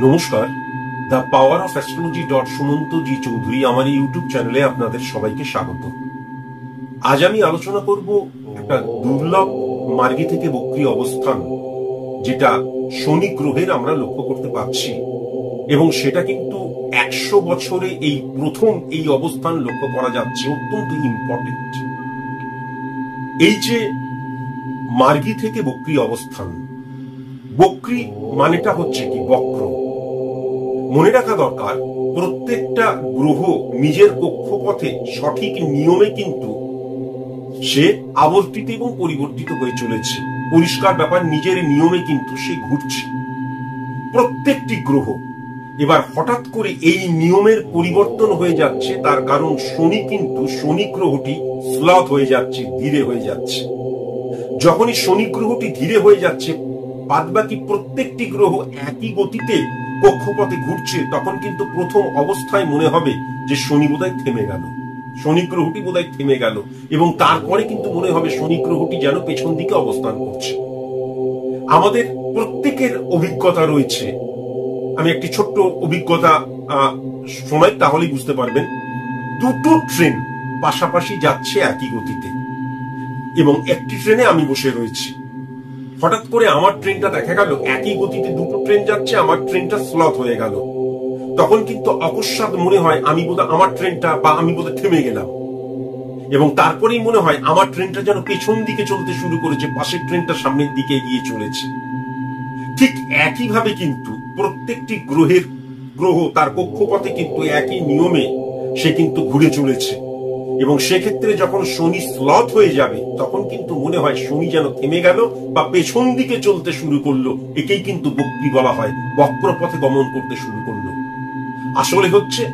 নমস্কার, the power of astrology Sumanta ji Chowdhury আমার এই ইউটিউব চ্যানেলে আপনাদের সবাইকে স্বাগত। আজ আমি আলোচনা করব একটা দুর্লভ মার্গী থেকে বক্রী অবস্থান, যেটা শনি গ্রহের আমরা লক্ষ্য করতে পারছি, এবং সেটা কিন্তু 100 বছরে এই প্রথম এই অবস্থান লক্ষ্য করা যাচ্ছে। অত্যন্ত ইম্পর্টেন্ট এই যে মার্গী থেকে বক্রী অবস্থান। বক্রী মানেটা হচ্ছে কি? বক্র। মনে রাখা দরকার, প্রত্যেকটা গ্রহ নিজের কক্ষপথে সঠিক নিয়মে কিন্তু সে আবর্তিত এবং পরিবর্তিত হয়ে চলেছে। পরিষ্কার ব্যাপার, নিজের নিয়মে কিন্তু সে ঘুরছে প্রত্যেকটি গ্রহ। এবার হঠাৎ করে এই নিয়মের পরিবর্তন হয়ে যাচ্ছে, তার কারণ শনি গ্রহটি স্লথ হয়ে যাচ্ছে, ধীরে হয়ে যাচ্ছে। যখনই শনি গ্রহটি ধীরে হয়ে যাচ্ছে, বাদবাকি প্রত্যেকটি গ্রহ একই গতিতে কক্ষপথে ঘুরছে, তখন কিন্তু প্রথম অবস্থায় মনে হবে যে শনি বোধহয় থেমে গেল, শনি গ্রহটি বোধহয় থেমে গেল, এবং তারপরে কিন্তু মনে হবে শনি গ্রহটি যেন পেছন দিকে অবস্থান করছে। আমাদের প্রত্যেকের অভিজ্ঞতা রয়েছে। আমি একটি ছোট্ট অভিজ্ঞতা শোনাই, তাহলেই বুঝতে পারবেন। দুটো ট্রেন পাশাপাশি যাচ্ছে একই গতিতে, এবং একটি ট্রেনে আমি বসে রয়েছি। হঠাৎ করে আমার ট্রেনটা দেখা গেল একই গতিতে দুটো ট্রেন যাচ্ছে, আমার ট্রেনটা স্লথ হয়ে গেল। তখন কিন্তু অকস্মাৎ মনে হয় আমি বোধহয় আমার ট্রেনটা বা আমি বোধহয় থেমে গেলাম, এবং তারপরেই মনে হয় আমার ট্রেনটা যেন পেছন দিকে চলতে শুরু করেছে, পাশের ট্রেনটা সামনের দিকে এগিয়ে চলেছে। ঠিক একইভাবে কিন্তু প্রত্যেকটি গ্রহ তার কক্ষপথে কিন্তু একই নিয়মে সে কিন্তু ঘুরে চলেছে, এবং সেক্ষেত্রে যখন শনি স্লথ হয়ে যাবে তখন কিন্তু মনে হয় শনি যেন থেমে গেল বা পেছন দিকে চলতে শুরু করলো। একেই কিন্তু বক্রী বলা হয়, বক্রপথে গমন করতে শুরু করলো।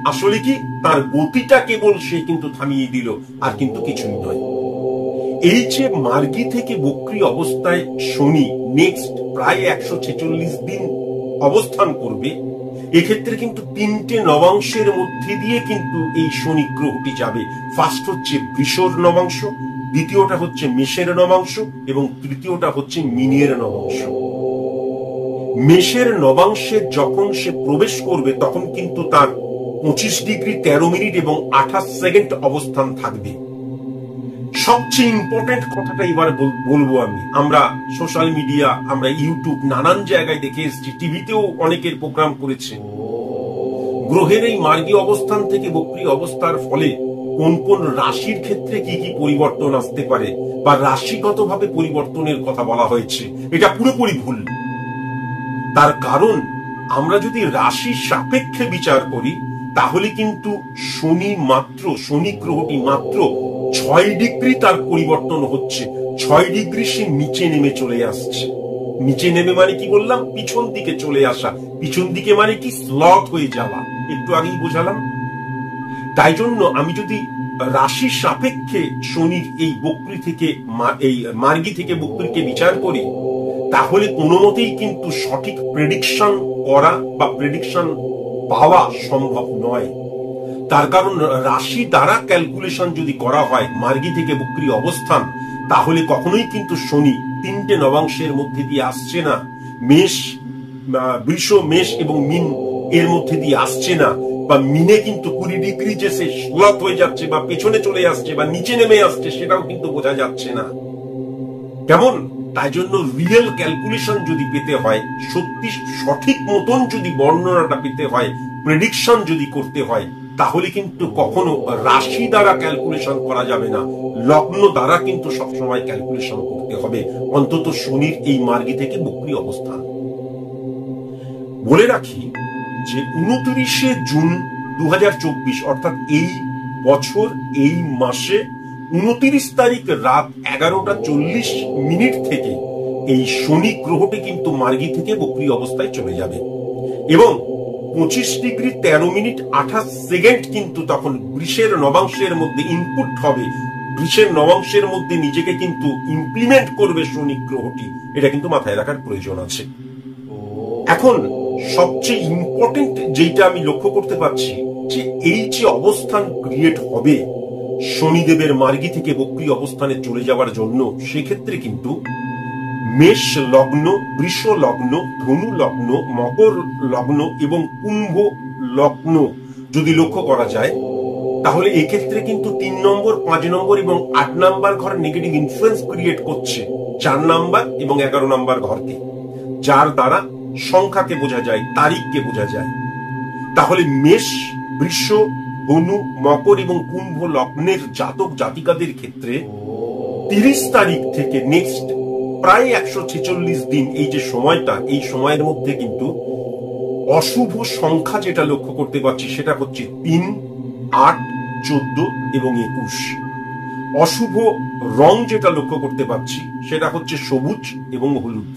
আসলে কি তার গতিটা কেবল সে কিন্তু থামিয়ে দিল, আর কিন্তু কিছুই নয়। এই যে মার্গী থেকে বক্রী অবস্থায় শনি নেক্সট প্রায় 146 দিন অবস্থান করবে, এক্ষেত্রে কিন্তু 3টে নবাংশের মধ্যে দিয়ে কিন্তু এই শনি গ্রহটি যাবে। ফার্স্ট হচ্ছে বৃষর নবাংশ, দ্বিতীয়টা হচ্ছে মেষের নবাংশ, এবং তৃতীয়টা হচ্ছে মীনের নবাংশ। মেষের নবাংশে যখন সে প্রবেশ করবে তখন কিন্তু তার 25 ডিগ্রি 13 মিনিট এবং 28 সেকেন্ড অবস্থান থাকবে। সবচেয়ে ইম্পর্টেন্ট কথাটা এবার বলবো আমি। আমরা সোশ্যাল মিডিয়া, আমরা ইউটিউব, নানান জায়গায় দেখে এসেছি, টিভিতেও অনেকের প্রোগ্রাম করেছে। গ্রহের এই মার্গী অবস্থান থেকে বক্রী অবস্থার ফলে কোন কোন রাশির ক্ষেত্রে কি কি পরিবর্তন আসতে পারে, বা রাশিগতভাবে পরিবর্তনের কথা বলা হয়েছে, এটা পুরোপুরি ভুল। তার কারণ আমরা যদি রাশির সাপেক্ষে বিচার করি, তাহলে কিন্তু শনি গ্রহটি মাত্র 6 ডিগ্রি তার পরিবর্তন হচ্ছে। 6 ডিগ্রি সে নিচে নেমে চলে আসছে। নিচে নেমে মানে কি বললাম? পিছন দিকে চলে আসা। পিছন দিকে মানে কি? স্লথ হয়ে যাওয়া। একটু আগেই বোঝালাম। তাই জন্য আমি যদি রাশির সাপেক্ষে শনির এই বক্রী থেকে এই মার্গী থেকে বক্রীকে বিচার করি, তাহলে কোনো মতেই কিন্তু সঠিক প্রেডিকশন করা বা প্রেডিকশন পাওয়া সম্ভব নয়। তার কারণ রাশি দ্বারা ক্যালকুলেশন যদি করা হয় মার্গী থেকে বক্রী অবস্থান, তাহলে কখনোই কিন্তু শনি 3টে নবাংশের মধ্যে দিয়ে আসছে না। বৃষ, মেষ এবং মীন এর মধ্যে দিয়ে আসছে না, বা মিনে কিন্তু 20 ডিগ্রি যে সে স্লথ হয়ে যাচ্ছে বা পেছনে চলে আসছে বা নিচে নেমে আসছে, সেটাও কিন্তু বোঝা যাচ্ছে না। কেমন? তাই জন্য রিয়েল ক্যালকুলেশন যদি পেতে হয়, সত্যি সঠিক মতন যদি বর্ণনাটা পেতে হয়, প্রেডিকশন যদি করতে হয়, তাহলে কিন্তু কখনো রাশি দ্বারা ক্যালকুলেশন করা যাবে না, লগ্ন দ্বারা কিন্তু সবসময় ক্যালকুলেশন করতে হবে, অন্তত শনির এই মার্গী থেকে বক্রী অবস্থান। বলে রাখি যে 29শে জুন 2024 অর্থাৎ এই বছর এই মাসে 29 তারিখ রাত 11:40 থেকে এই শনি গ্রহটি কিন্তু মার্গী থেকে বক্রী অবস্থায় চলে যাবে, এবং 25 ডিগ্রি 13 মিনিট 28 সেকেন্ড কিন্তু তখন বৃষের নবাংশের মধ্যে ইনপুট হবে। বৃষের নবাংশের মধ্যে নিজেকে কিন্তু ইমপ্লিমেন্ট করবে শনি গ্রহটি। এটা কিন্তু মাথায় রাখার প্রয়োজন আছে। এখন সবচেয়ে ইম্পর্টেন্ট যেটা আমি লক্ষ্য করতে পারছি, যে এই যে অবস্থান ক্রিয়েট হবে শনিদেবের মার্গী থেকে বক্রী অবস্থানে চলে যাওয়ার জন্য, সেক্ষেত্রে কিন্তু মেষ লগ্ন, বৃষ লগ্ন, ধনু লগ্ন, মকর লগ্ন এবং কুম্ভ লগ্ন যদি লক্ষ্য করা যায়, তাহলে এক্ষেত্রে কিন্তু 3 নম্বর, 5 নম্বর এবং 8 নাম্বার ঘর নেগেটিভ ইনফ্লুয়েন্স ক্রিয়েট করছে 4 নাম্বার এবং 11 নাম্বার ঘরকে, যার দ্বারা সংখ্যাকে বোঝা যায়, তারিখকে বোঝা যায়। তাহলে মেষ, বৃষ, ধনু, মকর এবং কুম্ভ লগ্নের জাতক জাতিকাদের ক্ষেত্রে 30 তারিখ থেকে নেক্সট প্রায় 146 দিন এই যে সময়টা, এই সময়ের মধ্যে কিন্তু অশুভ সংখ্যা যেটা লক্ষ্য করতে পারছি সেটা হচ্ছে 3, 8, 14 এবং 21। অশুভ রং যেটা লক্ষ্য করতে পারছি সেটা হচ্ছে সবুজ এবং হলুদ।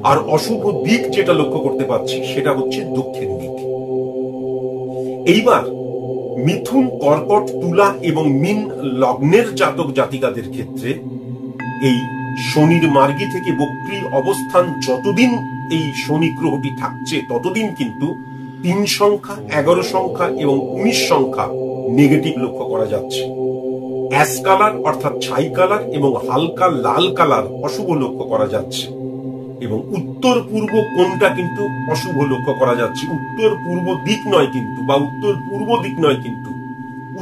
আর অশুভ দিক যেটা লক্ষ্য করতে পারছি সেটা হচ্ছে দক্ষিণ দিক। এইবার মিথুন, কর্কট, তুলা এবং মীন লগ্নের জাতক জাতিকাদের ক্ষেত্রে এই শনির মার্গী থেকে বক্রী অবস্থান যতদিন এই শনি গ্রহটি থাকছে ততদিন কিন্তু 3 সংখ্যা, 11 সংখ্যা এবং 19 সংখ্যা নেগেটিভ লক্ষ্য করা যাচ্ছে। অ্যাশ কালার অর্থাৎ ছাই কালার এবং হালকা লাল কালার অশুভ লক্ষ্য করা যাচ্ছে এবং উত্তর পূর্ব কোণটা কিন্তু অশুভ লক্ষ্য করা যাচ্ছে। উত্তর পূর্ব দিক নয় কিন্তু, বা উত্তর পূর্ব দিক নয় কিন্তু,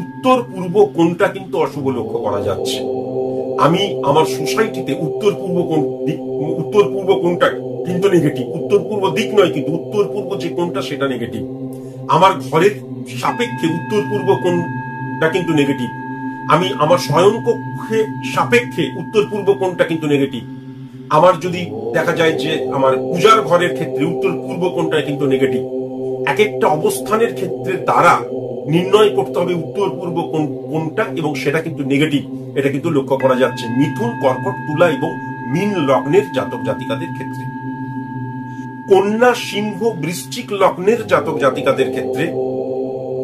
উত্তর পূর্ব কোণটা কিন্তু অশুভ লক্ষ্য করা যাচ্ছে। আমি আমার সোসাইটিতে উত্তর পূর্ব কোণটা কিন্তু নেগেটিভ, উত্তর পূর্ব দিক নয় কিন্তু উত্তর পূর্ব যে কোণটা সেটা নেগেটিভ। আমার ঘরের সাপেক্ষে উত্তর পূর্ব কোণটা কিন্তু নেগেটিভ। আমি আমার শয়নকক্ষে সাপেক্ষে উত্তর পূর্ব কোণটা কিন্তু নেগেটিভ। আমার যদি দেখা যায় যে আমার পূজার ঘরের ক্ষেত্রে উত্তর পূর্ব কোণটা কিন্তু নেগেটিভ। এক একটা অবস্থানের ক্ষেত্রে দ্বারা নির্ণয় করতে হবে উত্তর পূর্ব কোণটা, এবং সেটা কিন্তু নেগেটিভ, এটা কিন্তু লক্ষ্য করা যাচ্ছে মিথুন, কর্কট, তুলা এবং মীন লগ্নের জাতক জাতিকাদের ক্ষেত্রে। কন্যা, সিংহ, বৃশ্চিক লগ্নের জাতক জাতিকাদের ক্ষেত্রে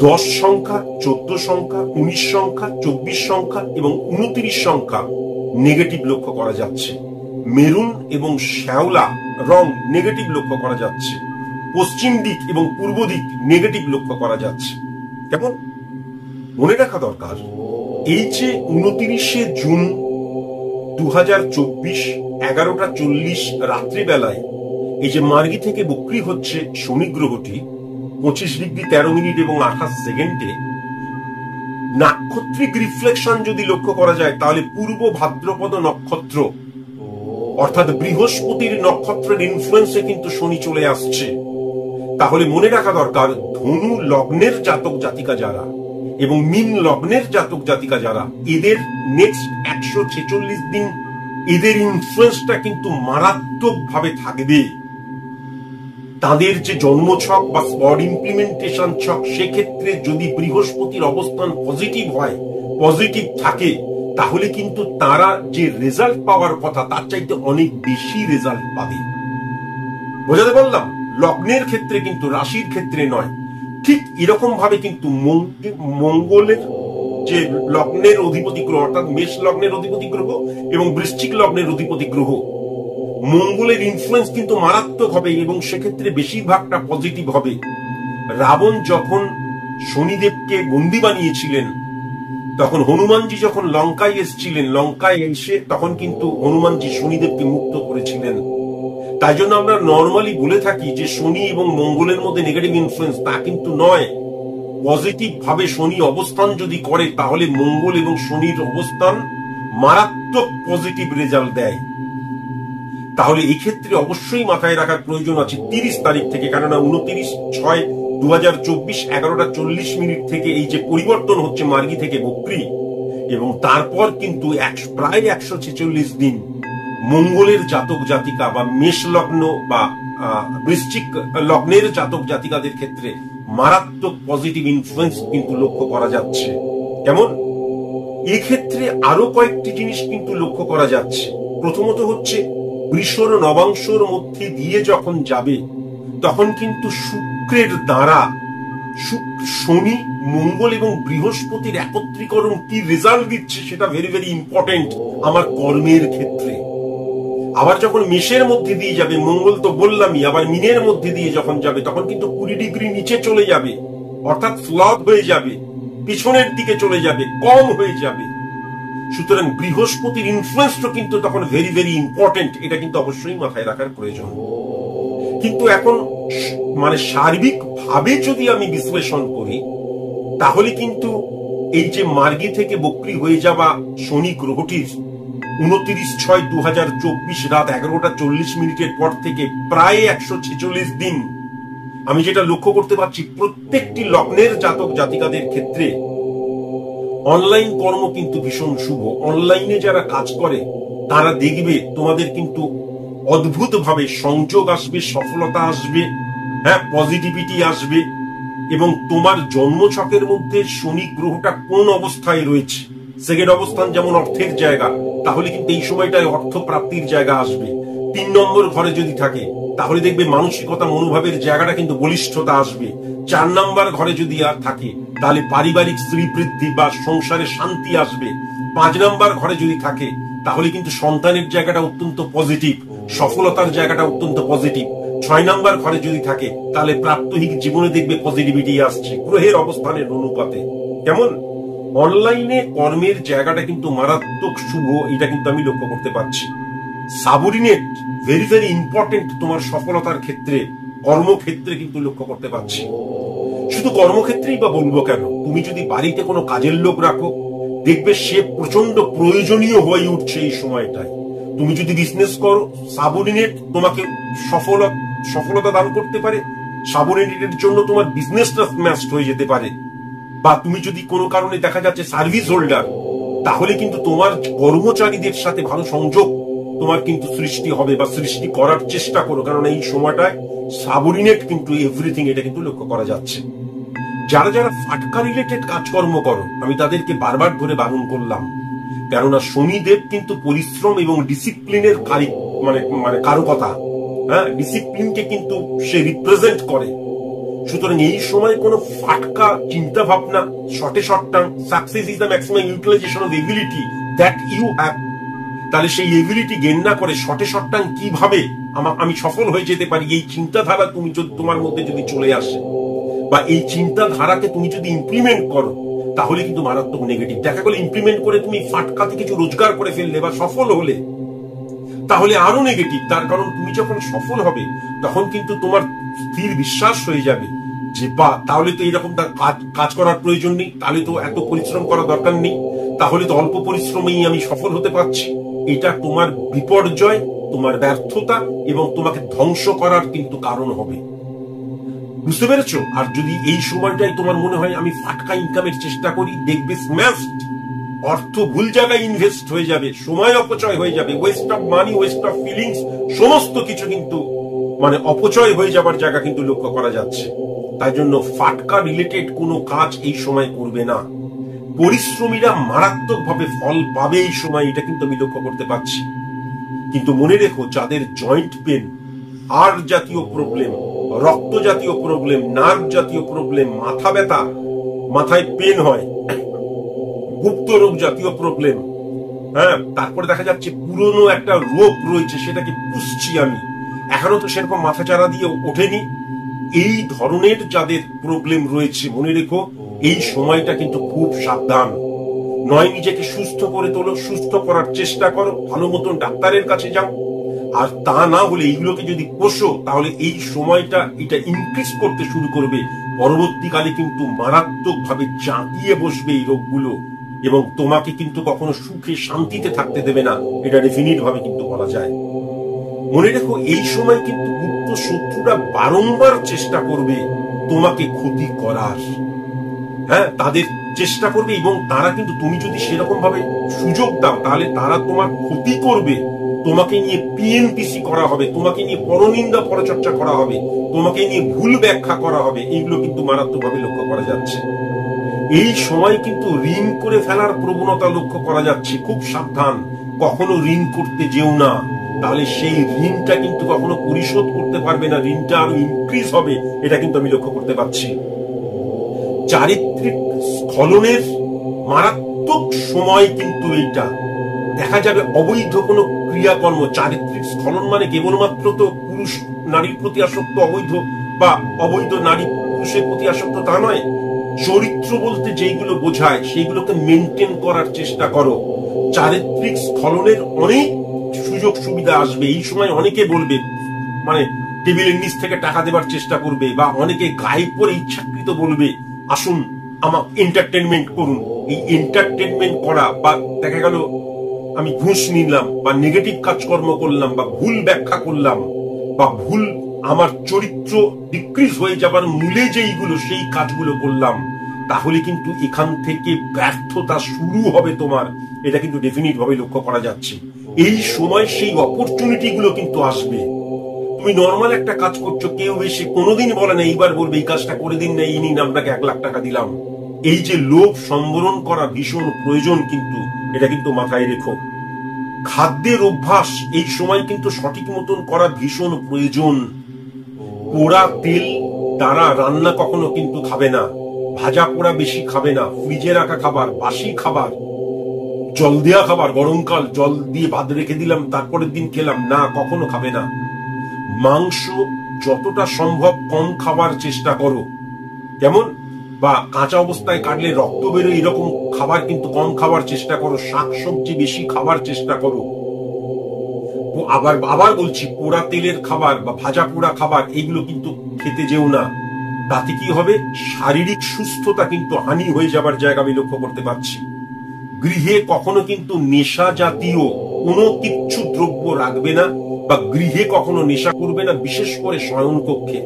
10 সংখ্যা, 14 সংখ্যা, 19 সংখ্যা, 24 সংখ্যা এবং 29 সংখ্যা নেগেটিভ লক্ষ্য করা যাচ্ছে। মেরুন এবং শ্যাওলা রং নেগেটিভ লক্ষ্য করা যাচ্ছে। পশ্চিম দিক এবং পূর্ব দিক নেগেটিভ লক্ষ্য করা যাচ্ছে। কেমন মনে রাখা দরকার, এই যে 29শে জুন 2024 11টা 40 রাত্রিবেলায় এই যে মার্গী থেকে বক্রী হচ্ছে শনি গ্রহটি 25 ডিগ্রি 13 মিনিট এবং 28 সেকেন্ডে, নাক্ষত্রিক রিফ্লেকশন যদি লক্ষ্য করা যায় তাহলে পূর্ব ভাদ্রপদ নক্ষত্র অর্থাৎ বৃহস্পতির নক্ষত্রের ইনফ্লুয়েন্সে কিন্তু শনি চলে আসছে। তাহলে মনে রাখা দরকার, ধনু লগ্নের জাতক জাতিকা যারা এবং মীন লগ্নের জাতক জাতিকা যারা, এদের নেক্সট 146 দিন এদের ইনফ্লুয়েন্সটা কিন্তু মারাত্মক ভাবে থাকবে। তাদের যে জন্মছক বা স্পট ইমপ্লিমেন্টেশন ছক, সেক্ষেত্রে যদি বৃহস্পতির অবস্থান পজিটিভ হয়, পজিটিভ থাকে, তাহলে কিন্তু তারা যে রেজাল্ট পাওয়ার কথা তার চাইতে অনেক বেশি রেজাল্ট পাবে। বোঝাতে পারলাম? লগ্নের ক্ষেত্রে কিন্তু, রাশির ক্ষেত্রে নয়। ঠিক এরকম ভাবে কিন্তু মঙ্গলের যে লগ্নের অধিপতি গ্রহ অর্থাৎ মেষ লগ্নের অধিপতি গ্রহ এবং বৃশ্চিক লগ্নের অধিপতি গ্রহ, মঙ্গলের ইনফ্লুয়েন্স কিন্তু মারাত্মক হবে এবং সেক্ষেত্রে বেশিরভাগটা পজিটিভ হবে। রাবণ যখন শনিদেবকে বন্দী বানিয়েছিলেন, তখন হনুমানজি যখন লঙ্কায় এসেছিলেন, লঙ্কায় এসে তখন কিন্তু হনুমানজি শনিদেবকে মুক্ত করেছিলেন। তাই জন্য আমরা নর্মালি বলে থাকি যে শনি এবং মঙ্গলের মধ্যে নেগেটিভ ইনফ্লুয়েন্স, তা কিন্তু নয়। পজিটিভ ভাবে শনি অবস্থান যদি করে তাহলে মঙ্গল এবং শনির অবস্থান মারাত্মক পজিটিভ রেজাল্ট দেয়। তাহলে এই ক্ষেত্রে অবশ্যই মাথায় রাখার প্রয়োজন আছে 30 তারিখ থেকে, কেননা 29/6/2024 11টা 40 থেকে এই যে পরিবর্তন হচ্ছে মার্গী থেকে বক্রী, এবং তারপর কিন্তু প্রায় 146 দিন মঙ্গলের জাতক জাতিকা বা মেষ লগ্ন বা বৃশ্চিক লগ্নের জাতক জাতিকাদের ক্ষেত্রে মারাত্মক পজিটিভ ইনফ্লুয়েন্স কিন্তু লক্ষ্য করা যাচ্ছে। কেমন? এক্ষেত্রে আরো কয়েকটি জিনিস কিন্তু লক্ষ্য করা যাচ্ছে। প্রথমত হচ্ছে বৃষর নবাংশর মধ্যে দিয়ে যখন যাবে তখন কিন্তু শুক্রের দ্বারা শনি, মঙ্গল এবং বৃহস্পতির একত্রীকরণ কি রেজাল্ট দিচ্ছে সেটা ভেরি ভেরি ইম্পর্টেন্ট আমার কর্মের ক্ষেত্রে। আবার যখন মেষের মধ্যে দিয়ে যাবে, মঙ্গল তো বললামই, আবার মীনের মধ্যে দিয়ে যখন যাবে তখন কিন্তু 20 ডিগ্রি নিচে চলে যাবে, অর্থাৎ ফ্লপ হয়ে যাবে, পিছনের দিকে চলে যাবে, কম হয়ে যাবে। সুতরাং বৃহস্পতির ইনফ্লুয়েন্সটা কিন্তু তখন ভেরি ভেরি ইম্পর্টেন্ট, এটা কিন্তু অবশ্যই মাথায় রাখার প্রয়োজন। কিন্তু এখন মানে সার্বিক ভাবে যদি আমি বিশ্লেষণ করি, তাহলে কিন্তু এই যে মার্গী থেকে বক্রী হয়ে যাওয়া শনি গ্রহটির 29/6/2024 রাত 11:40 পর থেকে প্রায় 146 দিন আমি যেটা লক্ষ্য করতে পারছি, প্রত্যেকটি লগ্নের জাতক জাতিকাদের ক্ষেত্রে অনলাইন কর্ম কিন্তু ভীষণ শুভ। অনলাইনে যারা কাজ করে তারা দেখবে তোমাদের কিন্তু অদ্ভুতভাবে সংযোগ আসবে, সফলতা আসবে, হ্যাঁ, পজিটিভিটি আসবে। এবং তোমার জন্মছকের মধ্যে শনি গ্রহটা কোন অবস্থায় রয়েছে, সেকেন্ড অবস্থান যেমন অর্থের জায়গা, তাহলে কিন্তু এই সময়টায় অর্থ প্রাপ্তির জায়গা আসবে। 3 নম্বর ঘরে যদি থাকে তাহলে দেখবে মানসিকতা মনোভাবের জায়গাটা কিন্তু বলিষ্ঠতা আসবে। 4 নম্বর ঘরে যদি আর থাকে তাহলে পারিবারিক শ্রীবৃদ্ধি বা সংসারে শান্তি আসবে। 5 নম্বর ঘরে যদি থাকে তাহলে কিন্তু সন্তানের জায়গাটা অত্যন্ত পজিটিভ, সফলতার জায়গাটা অত্যন্ত পজিটিভ। 6 নম্বর ঘরে যদি থাকে তাহলে প্রাত্যহিক জীবনে দেখবে পজিটিভিটি আসছে গ্রহের অবস্থানের অনুপাতে। কেমন অনলাইনে কর্মের জায়গাটা কিন্তু মারাত্মক শুভ, এটা কিন্তু আমি লক্ষ্য করতে পারছি। সাবঅর্ডিনেট ভেরি ভেরি ইম্পর্টেন্ট তোমার সফলতার ক্ষেত্রে, কর্মক্ষেত্রে কিন্তু লক্ষ্য করতে পারছি। শুধু কর্মক্ষেত্রেই বা বলবো কেন, তুমি যদি বাড়িতে কোনো কাজের লোক রাখো দেখবে সে প্রচন্ড প্রয়োজনীয় হয়ে উঠছে এই সময়টায়। তুমি যদি বিজনেস করো, সাবঅর্ডিনেট তোমাকে সফলতা দান করতে পারে, সাবঅর্ডিনেটের জন্য তোমার বিজনেসটা স্ম্যাশড হয়ে যেতে পারে। বা তুমি যদি কোনো কারণে দেখা যাচ্ছে সার্ভিস হোল্ডার, তাহলে কিন্তু তোমার কর্মচারীদের সাথে ভালো সংযোগ তোমার কিন্তু সৃষ্টি হবে বা সৃষ্টি করার চেষ্টা করো, কারণ এই সময়টায় সাবঅর্ডিনেট কিন্তু এভরিথিং, এটা কিন্তু লক্ষ্য করা যাচ্ছে। যারা যারা ফাটকা রিলেটেড কাজকর্ম করো আমি তাদেরকে বারবার ধরে বারণ করলাম, কেননা শনিদেব কিন্তু পরিশ্রম এবং ডিসিপ্লিনের মানে কারকতা, হ্যাঁ, ডিসিপ্লিনকে কিন্তু সে রিপ্রেজেন্ট করে। সুতরাং এই সময় কোনো ফাটকা চিন্তা ভাবনা, short term success is the maximum utilisation of ability that you have, তাহলে সেই এবিলিটি গেইন না করে শর্ট টার্ম কিভাবে আমি সফল হয়ে যেতে পারি, এই চিন্তাধারা তুমি যদি তোমার মধ্যে যদি চলে আসে বা এই চিন্তাধারাকে তুমি যদি ইমপ্লিমেন্ট করো, তাহলে কিন্তু মারাত্মক নেগেটিভ। দেখা গেল ইমপ্লিমেন্ট করে তুমি ফাটকাতে কিছু রোজগার করে ফেললে বা সফল হলে, তাহলে আরো নেগেটিভ। তার কারণ তুমি যখন সফল হবে তখন কিন্তু তোমার স্থির বিশ্বাস হয়ে যাবে যে বা তাহলে তো এইরকম কাজ করার প্রয়োজন নেই, তাহলে তো এত পরিশ্রম করার দরকার নেই, তাহলে তো অল্প পরিশ্রমেই আমি সফল হতে পারছি। এটা তোমার বিপর্যয়, তোমার ব্যর্থতা এবং তোমাকে ধ্বংস করার কিন্তু কারণ হবে। বুঝতে পেরেছো? আর যদি এই সময়টাই তোমার মনে হয় আমি ফাটকা ইনকামের চেষ্টা করি, দেখবে স্ম্যাশড, অর্থ ভুল জায়গায় ইনভেস্ট হয়ে যাবে, সময় অপচয় হয়ে যাবে, West of money, West of feelings, সমস্ত কিছু কিন্তু মানে অপচয় হয়ে যাবার জায়গা কিন্তু লক্ষ্য করা যাচ্ছে। তাই জন্য ফাটকা রিলেটেড কোনো কাজ এই সময় করবে না। পরিশ্রমীরা মারাত্মকভাবে ফল পাবে এই সময়, এটা কিন্তু আমি লক্ষ্য করতে পারছি। কিন্তু মনে রেখো, যাদের জয়েন্ট পেন, হাড় জাতীয় প্রবলেম, রক্ত জাতীয় প্রবলেম, নার্ভ জাতীয় প্রবলেম, মাথা ব্যথা, মাথায় পেন হয়, গুপ্ত রোগ জাতীয় প্রবলেম, হ্যাঁ, তারপরে দেখা যাচ্ছে পুরনো একটা রোগ রয়েছে সেটাকে পুষছি আমি, এখনো তো সেরকম মাথা চারা দিয়ে ওঠেনি, এই ধরনের যাদের প্রবলেম রয়েছে মনে রেখো এই সময়টা কিন্তু খুব সাবধান। নয় নিজেকে সুস্থ করে তোলো, সুস্থ করার চেষ্টা করো, ভালো মতন ডাক্তারের কাছে যাও, আর তা না হলে এইগুলোকে যদি পোষো তাহলে এই সময়টা এটা ইনক্রিজ করতে শুরু করবে, পরবর্তীকালে কিন্তু মারাত্মকভাবে জাঁকিয়ে বসবে এই রোগগুলো এবং তোমাকে কিন্তু কখনো সুখে শান্তিতে থাকতে দেবে না, এটা ডেফিনিট ভাবে কিন্তু বলা যায়। মনে রেখো এই সময় কিন্তু গুপ্ত শত্রুরা বারংবার চেষ্টা করবে তোমাকে ক্ষতি করার, হ্যাঁ, তাদের চেষ্টা করবে এবং তারা কিন্তু তুমি যদি সেরকম ভাবে সুযোগ দাও তাহলে তারা তোমার ক্ষতি করবে। তোমাকে নিয়ে পিএনপিসি করা হবে, তোমাকে নিয়ে পরনিন্দা পরচর্চা করা হবে, তোমাকে নিয়ে ভুল ব্যাখ্যা করা হবে, এইগুলো কিন্তু মারাত্মকভাবে লক্ষ্য করা যাচ্ছে। এই সময় কিন্তু ঋণ করে ফেলার প্রবণতা লক্ষ্য করা যাচ্ছে, খুব সাবধান, কখনো ঋণ করতে যেও না, তাহলে সেই ঋণটা কিন্তু কখনো পরিশোধ করতে পারবে না, ঋণটা আরো ইনক্রিজ হবে, এটা কিন্তু আমি লক্ষ্য করতে পারছি। চারিত্রিক স্খলনের মারাত্মক সময় কিন্তু এইটা, দেখা যাবে অবৈধ কোনো ক্রিয়াকর্ম, চারিত্রিক স্খলন মানে কেবলমাত্র তো পুরুষ নারীর প্রতি আসক্ত অবৈধ বা অবৈধ নারী পুরুষের প্রতি আসক্ত তা নয়, চরিত্র বলতে যেগুলো বোঝায় সেইগুলোকে মেনটেন করার চেষ্টা করো। চারিত্রিক স্খলনের অনেক সুযোগ সুবিধা আসবে। এই সময় অনেকে বলবে, মানে টেবিলের নিচ থেকে টাকা দেবার চেষ্টা করবে, বা অনেকে গায়ে পরে ইচ্ছাকৃত বলবে আসুন আমার এন্টারটেনমেন্ট করুন। এই এন্টারটেনমেন্ট করা, বা দেখা গেল আমি ঘুষ নিলাম, বা নেগেটিভ কাজকর্ম করলাম, বা ভুল ব্যাখ্যা করলাম, বা ভুল আমার চরিত্র ডিক্রিজ হয়ে যাবার মূলে যেইগুলো সেই কাজগুলো করলাম, তাহলে কিন্তু এখান থেকে ব্যর্থতা শুরু হবে তোমার। এটা কিন্তু ডেফিনিট ভাবে লক্ষ্য করা যাচ্ছে। এই সময় সেই অপরচুনিটি গুলো কিন্তু আসবে। তুমি নর্মাল একটা কাজ করছো, কেউ এসে কোনোদিন বলে না, এইবার বলবে এই কাজটা করে দিন না, এই নিন আপনাকে 1 লাখ টাকা দিলাম। এই যে লোভ সম্বরণ করা ভীষণ প্রয়োজন, কিন্তু এটা কিন্তু মাথায় রেখো। খাদ্যের অভ্যাস এই সময় কিন্তু সঠিক মতন করা ভীষণ প্রয়োজন। পোড়া তেল দ্বারা রান্না কখনো কিন্তু খাবে না, ভাজা পোড়া বেশি খাবে না, ফ্রিজে রাখা খাবার, বাসি খাবার, জল দেওয়া খাবার, গরমকাল জল দিয়ে ভাত রেখে দিলাম তারপরের দিন খেলাম না, কখনো খাবে না। মাংস যতটা সম্ভব কম খাবার চেষ্টা করো, কেমন, বা কাঁচা অবস্থায় কাটলে রক্ত বেরোয় এরকম খাবার কিন্তু কম খাবার চেষ্টা করো। শাকসবজি বেশি খাবার চেষ্টা করো। আবার বলছি, পোড়া তেলের খাবার বা ভাজা পোড়া খাবার এগুলো কিন্তু খেতে যেও না। তাতে কি হবে, শারীরিক সুস্থতা কিন্তু হানি হয়ে যাবার জায়গা আমি লক্ষ্য করতে পারছি। গৃহে কখনো কিন্তু নেশা জাতীয় কোনো কিচ্ছু দ্রব্য রাখবে না, বা গৃহে কখনো নেশা করবে না, বিশেষ করে শয়ন কক্ষে।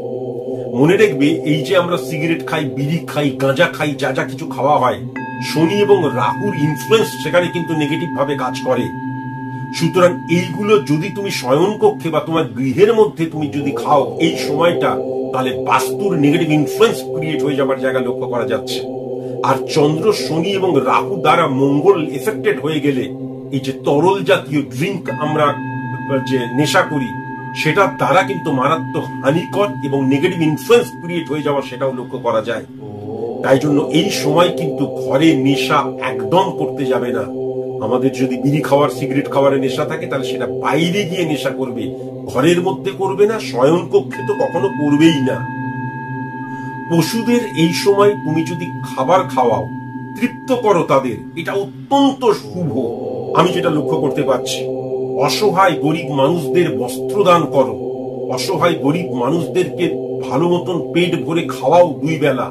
মনে রাখবে, এই যে আমরা সিগারেট খাই, বিড়ি খাই, গাঁজা খাই, যা যা কিছু খাওয়া হয়, শনি এবং রাহুর ইনফ্লুয়েন্স সেখানে কিন্তু নেগেটিভ ভাবে কাজ করে। সুতরাং এইগুলো যদি তুমি শয়ন কক্ষে বা তোমার গৃহের মধ্যে তুমি যদি খাও এই সময়টা, তাহলে বাস্তুর নেগেটিভ ইনফ্লুয়েন্স ক্রিয়েট হয়ে যাবার জায়গা লক্ষ্য করা যাচ্ছে। আর চন্দ্র, শনি এবং রাহু দ্বারা মঙ্গল এফেক্টেড হয়ে গেলে এই যে তরল জাতীয় ড্রিঙ্ক আমরা যে নেশা করি, সেটার দ্বারা কিন্তু মারাত্মক হানিকর এবং নেগেটিভ ইনফ্লুয়েন্স ক্রিয়েট হয়ে যাওয়া সেটাও লক্ষ্য করা যায়। তাই জন্য এই সময় কিন্তু ঘরে নেশা একদম করতে যাবে না। আমাদের যদি বিড়ি খাওয়ার, সিগারেট খাওয়ার নেশা থাকে, তাহলে সেটা বাইরে গিয়ে নেশা করবে, ঘরের মধ্যে করবে না, শয়ন কক্ষে তো কখনো করবেই না। পশুদের এই সময় তুমি যদি খাবার খাওয়াও, তৃপ্ত করো তাদের, এটা অত্যন্ত শুভ আমি যেটা লক্ষ্য করতে পারছি। অসহায় গরিব মানুষদের বস্ত্র দান করো, অসহায় গরিব মানুষদেরকে ভালো মতন পেট ভরে খাওয়াও 2 বেলা।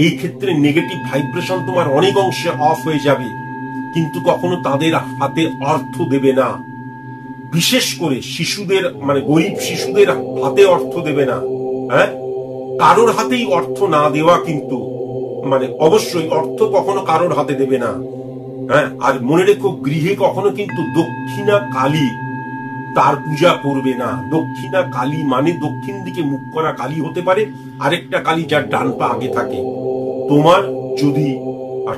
এই ক্ষেত্রে নেগেটিভ ভাইব্রেশন তোমার অনেক অংশে অফ হয়ে যাবে। কিন্তু কখনো তাদের হাতে অর্থ দেবে না, বিশেষ করে শিশুদের, মানে গরিব শিশুদের হাতে অর্থ দেবে না। হ্যাঁ, কারোর হাতেই অর্থ না দেওয়া, কিন্তু মানে অবশ্যই অর্থ কখনো কারোর হাতে দেবে না। হ্যাঁ, আর মনে রেখো, গৃহে কখনো কিন্তু দক্ষিণা কালী তার পূজা করবে না। দক্ষিণা কালী মানে দক্ষিণ দিকে মুখ করা কালী হতে পারে, আরেকটা কালী যার ডান পা আগে থাকে। তোমার যদি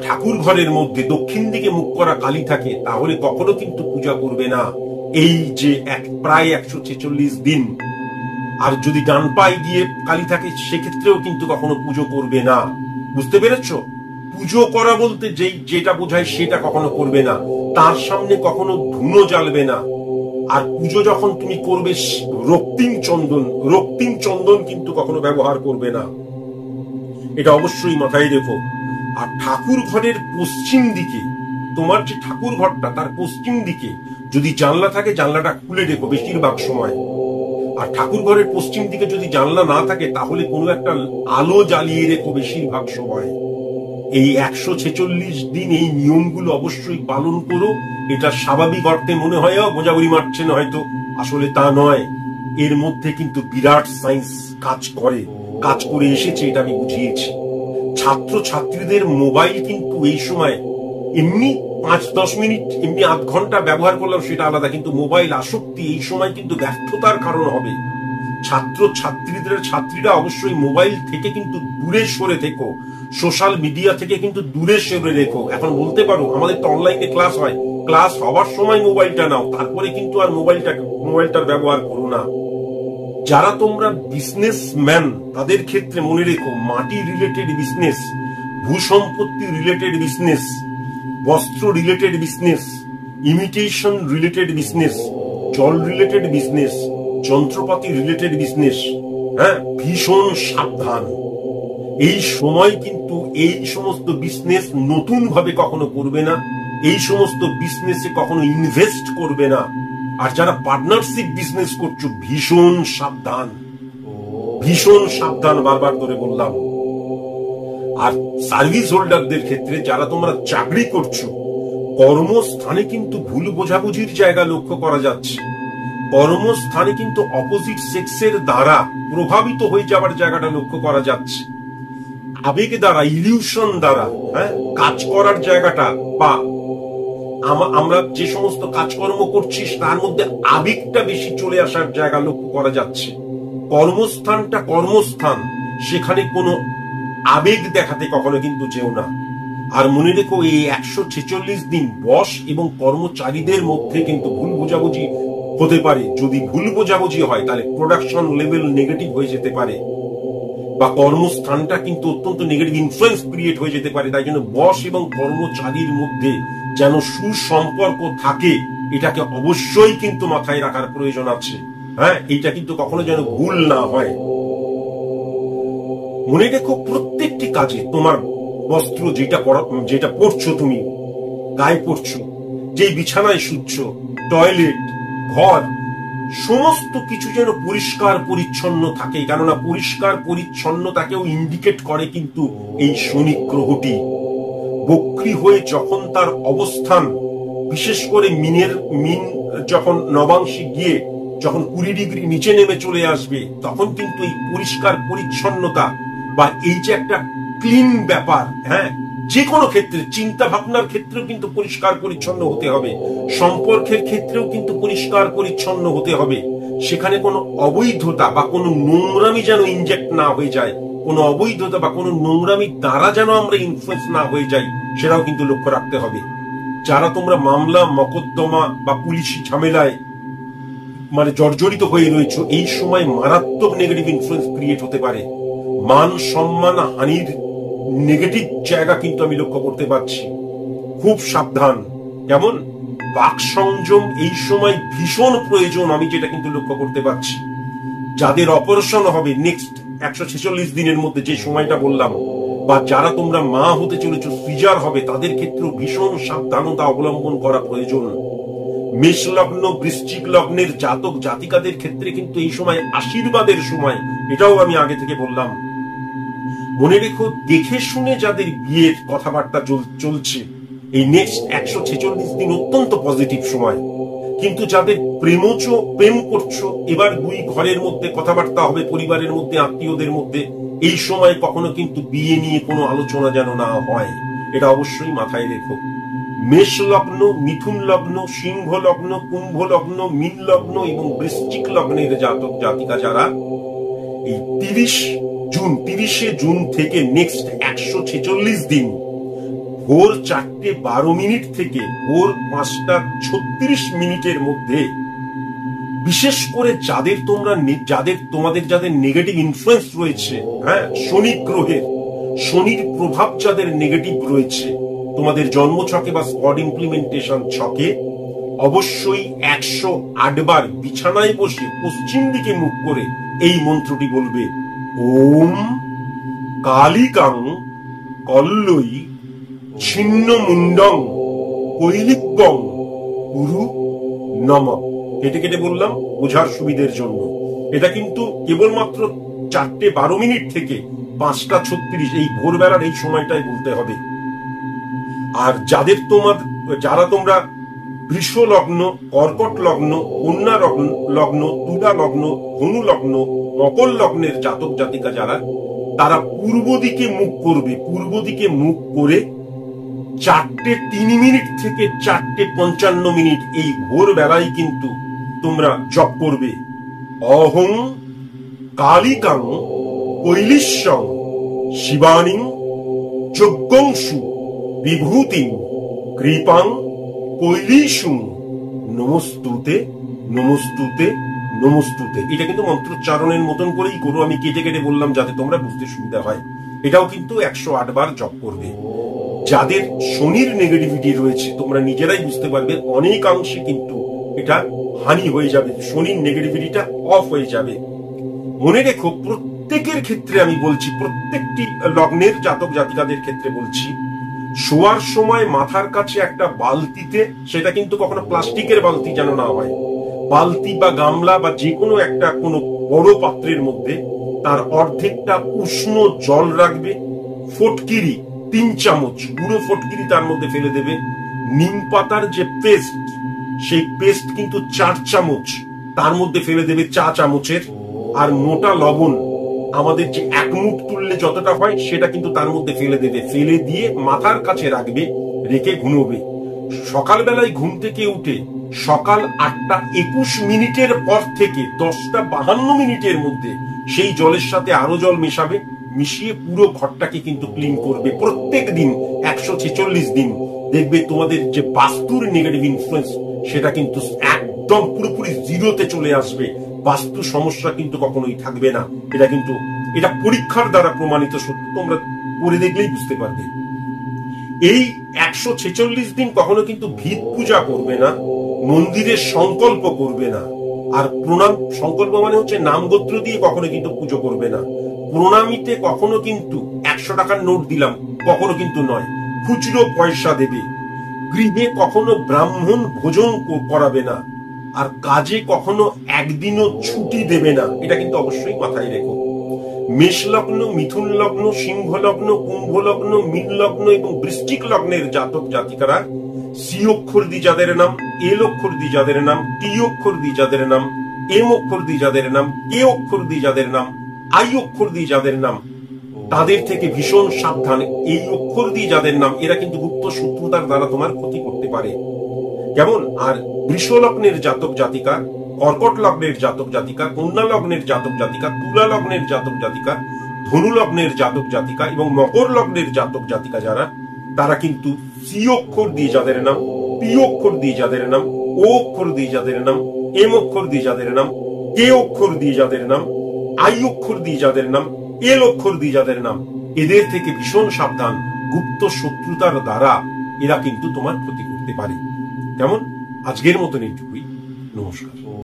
ঠাকুর ঘরের মধ্যে দক্ষিণ দিকে মুখ করা কালী থাকে, তাহলে কখনো কিন্তু পূজা করবে না এই যে প্রায় 146 দিন। আর যদি ডান পায়ে গিয়ে কালী থাকে, সেক্ষেত্রেও কিন্তু কখনো পুজো করবে না। বুঝতে পেরেছ? পুজো করা বলতে যেটা বোঝায় সেটা কখনো করবে না। তার সামনে কখনো ধুনো জ্বালবে না। আর পুজো যখন তুমি করবে, রক্তিম চন্দন কিন্তু কখনো ব্যবহার করবে না, এটা অবশ্যই মাথায় রেখো। আর ঠাকুর ঘরের পশ্চিম দিকে, তোমার যে ঠাকুর ঘরটা তার পশ্চিম দিকে যদি জানলা থাকে, জানলাটা খুলে রেখো বেশিরভাগ সময়। আর ঠাকুর ঘরের পশ্চিম দিকে যদি জানলা না থাকে, তাহলে কোনো একটা আলো জ্বালিয়ে রেখো বেশিরভাগ সময়। এই 146 দিন এই নিয়মগুলো অবশ্যই পালন করো। এটা স্বাভাবিক অর্থে মনে হয় গোজাগুড়ি মারছেন হয়তো, আসলে তা নয়। এর মধ্যে কিন্তু বিরাট সায়েন্স কাজ করে এসেছে, এটা আমি বুঝিয়েছি। ছাত্র ছাত্রীদের মোবাইল কিন্তু এই সময় এমনি 5-10 মিনিট, এমনি আধ ঘন্টা ব্যবহার করলাম সেটা আলাদা, কিন্তু মোবাইল আসক্তি এই সময় কিন্তু ব্যর্থতার কারণ হবে। ছাত্রীরা অবশ্যই মোবাইল থেকে কিন্তু দূরে সরে থেকো, সোশ্যাল মিডিয়া থেকে কিন্তু দূরে সরে রেখো। এখন বলতে পারো আমাদের তো অনলাইনে ক্লাস হয়, ক্লাস হওয়ার সময় মোবাইলটা নাও, তারপরে কিন্তু আর মোবাইলটার ব্যবহার করো না। যারা তোমরা বিজনেসম্যান, তাদের ক্ষেত্রে মনে রেখো, মাটি রিলেটেড বিজনেস, ভূসম্পত্তি রিলেটেড বিজনেস, বস্ত্র related business, imitation related business, জল রিলেটেড বিজনেস, যন্ত্রপাতি রিলেটেড বিজনেস, হ্যাঁ, ভীষণ সাবধান। এই সময় কিন্তু এই সমস্ত বিজনেস নতুন ভাবে কখনো করবে না, এই সমস্ত বিজনেসে কখনো ইনভেস্ট করবে না। আর যারা পার্টনারশিপ বিজনেস করছো ভীষণ সাবধান, ভীষণ সাবধান, বারবার করে বললাম। আর সার্ভিস হোল্ডারদের ক্ষেত্রে যারা তোমরা চাকরি করছো, কর্মস্থানে কিন্তু ভুল বোঝাবুঝির জায়গা লক্ষ্য করা যাচ্ছে। কর্মস্থানে কিন্তু অপোজিট সেক্সের দ্বারা প্রভাবিত হয়ে যাওয়ার জায়গাটা লক্ষ্য করা যাচ্ছে। আবেগ দ্বারা, ইলিউশন দ্বারা কাজ করার জায়গাটা, বা আমরা যে সমস্ত কাজকর্ম করছি তার মধ্যে আবেগটা বেশি চলে আসার জায়গা লক্ষ্য করা যাচ্ছে। কর্মস্থানটা কর্মস্থান, সেখানে কোনো আবেগ দেখাতে কখনো কিন্তু যেও না। আর মনে রেখো, এই 146 দিন বস এবং কর্মচারীদের মধ্যে কিন্তু ভুল বোঝাবুঝি হতে পারে। যদি ভুল বোঝাবুঝি হয় তাহলে প্রোডাকশন লেভেল নেগেটিভ হয়ে যেতে পারে, বা কর্মস্থানটা কিন্তু অত্যন্ত নেগেটিভ ইনফ্লুয়েন্স ক্রিয়েট হয়ে যেতে পারে। তাই জন্য বস এবং কর্মচারীর মধ্যে যেন সুসম্পর্ক থাকে, এটাকে অবশ্যই কিন্তু মাথায় রাখার প্রয়োজন আছে। এইটা কিন্তু কখনো যেন ভুল না হয়। মনে রেখো, প্রত্যেকটি কাজে তোমার বস্ত্র যেটা পরছো, তুমি গায়ে পরছো, যে বিছানায় শুচ্ছ, টয়লেট, ঘর, সমস্ত কিছু যেন পরিষ্কার পরিচ্ছন্ন থাকে। কেননা পরিষ্কার পরিচ্ছন্নতাকেও ইন্ডিকেট করে কিন্তু এই শনি গ্রহটি। বক্রী হয়ে যখন তার অবস্থান, বিশেষ করে মিন যখন নবাংশে গিয়ে যখন 20 ডিগ্রি নিচে নেমে চলে আসবে, তখন কিন্তু এই পরিষ্কার পরিচ্ছন্নতা বা এই যে একটা ক্লিন ব্যাপার, যে কোনো ক্ষেত্রে, চিন্তা ভাবনার ক্ষেত্রেও কিন্তু পরিষ্কার পরিচ্ছন্ন হতে হবে, সম্পর্কের ক্ষেত্রেও কিন্তু পরিষ্কার পরিচ্ছন্ন হতে হবে। সেখানে কোনো অবৈধতা বা কোনো নোংরামি যেন ইনজেক্ট না হয়ে যায়, কোনো অবৈধতা বা কোনো নোংরামির দ্বারা যেন আমরা ইনফ্লুয়েন্স না হয়ে যাই, সেটাও কিন্তু লক্ষ্য রাখতে হবে। যারা তোমরা মামলা মকদ্দমা বা পুলিশি ঝামেলায় জর্জরিত হয়ে রয়েছে, এই সময় মারাত্মক নেগেটিভ ইনফ্লুয়েন্স ক্রিয়েট হতে পারে। মান সম্মান হানির নেগেটিভ জায়গা কিন্তু আমি লক্ষ্য করতে পারছি। খুব সাবধান। কেমন বাক সংযম এই সময় ভীষণ প্রয়োজন, আমি যেটা কিন্তু লক্ষ্য করতে পারছি। যাদের অপারেশন হবে নেক্সট 146 দিনের মধ্যে, যে সময়টা বললাম, বা যারা তোমরা মা হতে চলেছো, সিজার হবে, তাদের ক্ষেত্রেও ভীষণ সাবধানতা অবলম্বন করা প্রয়োজন। মেষ লগ্ন, বৃশ্চিক লগ্নের জাতক জাতিকাদের ক্ষেত্রে কিন্তু এই সময় আশীর্বাদের সময়, এটাও আমি আগে থেকে বললাম। মনে রেখো, দেখে শুনে যাদের বিয়ের কথাবার্তা চলছে, এই নেক্সট 146 দিন অত্যন্ত পজিটিভ সময়। কিন্তু যাদের প্রেম করছো, এবার দুই ঘরের মধ্যে কথাবার্তা হবে, পরিবারের মধ্যে, আত্মীয়দের মধ্যে, এই সময় কখনো কিন্তু বিয়ে নিয়ে কোনো আলোচনা যেন না হয়, এটা অবশ্যই মাথায় রেখো। মেষ লগ্ন, মিথুন লগ্ন, সিংহ লগ্ন, কুম্ভ লগ্ন, মীন লগ্ন এবং বৃশ্চিক লগ্নের জাতক জাতিকা যারা এই 30শে জুন থেকে নেক্সট 146 দিন ভোর 4:12 থেকে ভোর 5:36 মধ্যে, বিশেষ করে যাদের নেগেটিভ ইনফ্লুয়েন্স রয়েছে, শনি গ্রহের, শনির প্রভাব যাদের নেগেটিভ রয়েছে, তোমাদের জন্মছকে বা স্পট ইমপ্লিমেন্টেশন ছকে অবশ্যই 108 বার বিছানায় বসে পশ্চিম দিকে মুখ করে এই মন্ত্রটি বলবে, ওম কালিকাং কল্লই ছিন্ন মুন্ডং কৈলিকবং গুরু নম। কেটে কেটে বললাম বোঝার সুবিধের জন্য। এটা কিন্তু কেবলমাত্র 4:12 থেকে 5:36 এই ভোরবেলার এই সময়টাই বলতে হবে। আর যারা তোমরা বৃষ লগ্ন, কর্কট লগ্ন, কন্যা লগ্ন, তুলা লগ্ন, ধনু লগ্ন, মকর লগ্নের জাতক জাতিকা যারা, তারা পূর্ব দিকে মুখ করবে। পূর্ব দিকে মুখ করে 4:03 থেকে 4:55 এই ভোর বেলায় কিন্তু তোমরা জপ করবে, অহং কালিকাং কৈলিশ্যং শিবানীং যজ্ঞংসু বিভূতিং কৃপাং কৈলিসুং নমস্তুতে নমস্তুতে নমস্তুতে। এটা কিন্তু মন্ত্রোচ্চারণের মতন করেই করো, আমি কেটে কেটে বললাম যাতে তোমরা বুঝতে সুবিধা হয়। এটাও কিন্তু 108 বার জপ করবে। যাদের শনির নেগেটিভিটি রয়েছে, তোমরা নিজেরাই বুঝতে পারবে অনেকাংশে কিন্তু এটা হানি হয়ে যাবে, শনির নেগেটিভিটিটা অফ হয়ে যাবে। মনে রেখো, প্রত্যেকের ক্ষেত্রে আমি বলছি, প্রত্যেকটি লগ্নের জাতক জাতিকাদের ক্ষেত্রে বলছি, শোয়ার সময় মাথার কাছে একটা বালতিতে, সেটা কিন্তু কখনো প্লাস্টিকের বালতি যেন না হয়, বালতি বা গামলা বা যে কোনো একটা কোনো বড় পাত্রের মধ্যে তার অর্ধেকটা উষ্ণ জল রাখবে, ফটকিরি 3 চামচ গুঁড়ো ফটকিরি তার মধ্যে ফেলে দেবে, নিম পাতার যে পেস্ট সেই পেস্ট কিন্তু 4 চামচ তার মধ্যে ফেলে দেবে, চা চামচের, আর মোটা লবণ আমাদের যে 1 মুঠ তুললে যতটা হয় সেটা কিন্তু তার মধ্যে ফেলে দেবে, ফেলে দিয়ে মাথার কাছে রাখবে, রেখে ঘুমোবে। সকালবেলায় ঘুম থেকে উঠে সকাল 8টা 21 মিনিটের পর থেকে 10টা 52 মিনিটের মধ্যে সেই জলের সাথে আরো জল মেশাবে, মিশিয়ে পুরো ঘরটাকে কিন্তু ক্লিন করবে প্রত্যেক দিন 146 দিন। দেখবে তোমাদের যে বাস্তুর নেগেটিভ ইনফ্লুয়েন্স সেটা কিন্তু একদম পুরোপুরি জিরোতে চলে আসবে, বাস্তু সমস্যা কিন্তু কখনোই থাকবে না। এটা পরীক্ষার দ্বারা প্রমাণিত সত্য, তোমরা করে দেখলেই বুঝতে পারবে। এই 146 দিন কখনো কিন্তু ভিত পূজা করবে না, মন্দিরের সংকল্প করবে না, আর প্রণাম, সংকল্প মানে হচ্ছে নামগোত্র দিয়ে কখনো কিন্তু পুজো করবে না। প্রণামীতে কখনো কিন্তু 100 টাকার নোট দিলাম কখনো কিন্তু নয়, খুচরো পয়সা দেবে। গৃহে কখনো ব্রাহ্মণ ভোজন করাবে না, আর কাজে কখনো একদিনও ছুটি দেবে না, এটা কিন্তু অবশ্যই মাথায় রেখো। মেষ লগ্ন, মিথুন লগ্ন, সিংহ লগ্ন, কুম্ভ লগ্ন, মীন লগ্ন এবং বৃশ্চিক লগ্নের জাতক জাতিকারা সি অক্ষর দিয়ে যাদের নাম, এল অক্ষর দিয়ে যাদের নাম, টি অক্ষর দিয়ে যাদের নাম, এম অক্ষর দিয়ে যাদের নাম, কে অক্ষর দিয়ে যাদের নাম, আই অক্ষর দিয়ে যাদের নাম, তাদের থেকে ভীষণ সাবধান। এই অক্ষর দিয়ে যাদের নাম, এরা কিন্তু গুপ্ত শত্রুতার দ্বারা তোমার ক্ষতি করতে পারে। কেমন? আর বৃষ লগ্নের জাতক জাতিকা, কর্কট লগ্নের জাতক জাতিকা, কন্যা লগ্নের জাতক জাতিকা, তুলা লগ্নের জাতক জাতিকা, ধনু লগ্নের জাতক জাতিকা এবং মকর লগ্নের জাতক জাতিকা যারা, তারা কিন্তু সি অক্ষর দিয়ে যাদের নাম, পি অক্ষর দিয়ে যাদের নাম, ও অক্ষর দিয়ে যাদের নাম, এম অক্ষর দিয়ে যাদের নাম, কে অক্ষর দিয়ে যাদের নাম, আই অক্ষর দিয়ে যাদের নাম, এল অক্ষর দিয়ে যাদের নাম, এদের থেকে ভীষণ সাবধান। গুপ্ত শত্রুতার দ্বারা এরা কিন্তু তোমার ক্ষতি করতে পারে। কেমন? আজকের মতন এইটুকুই। নমস্কার।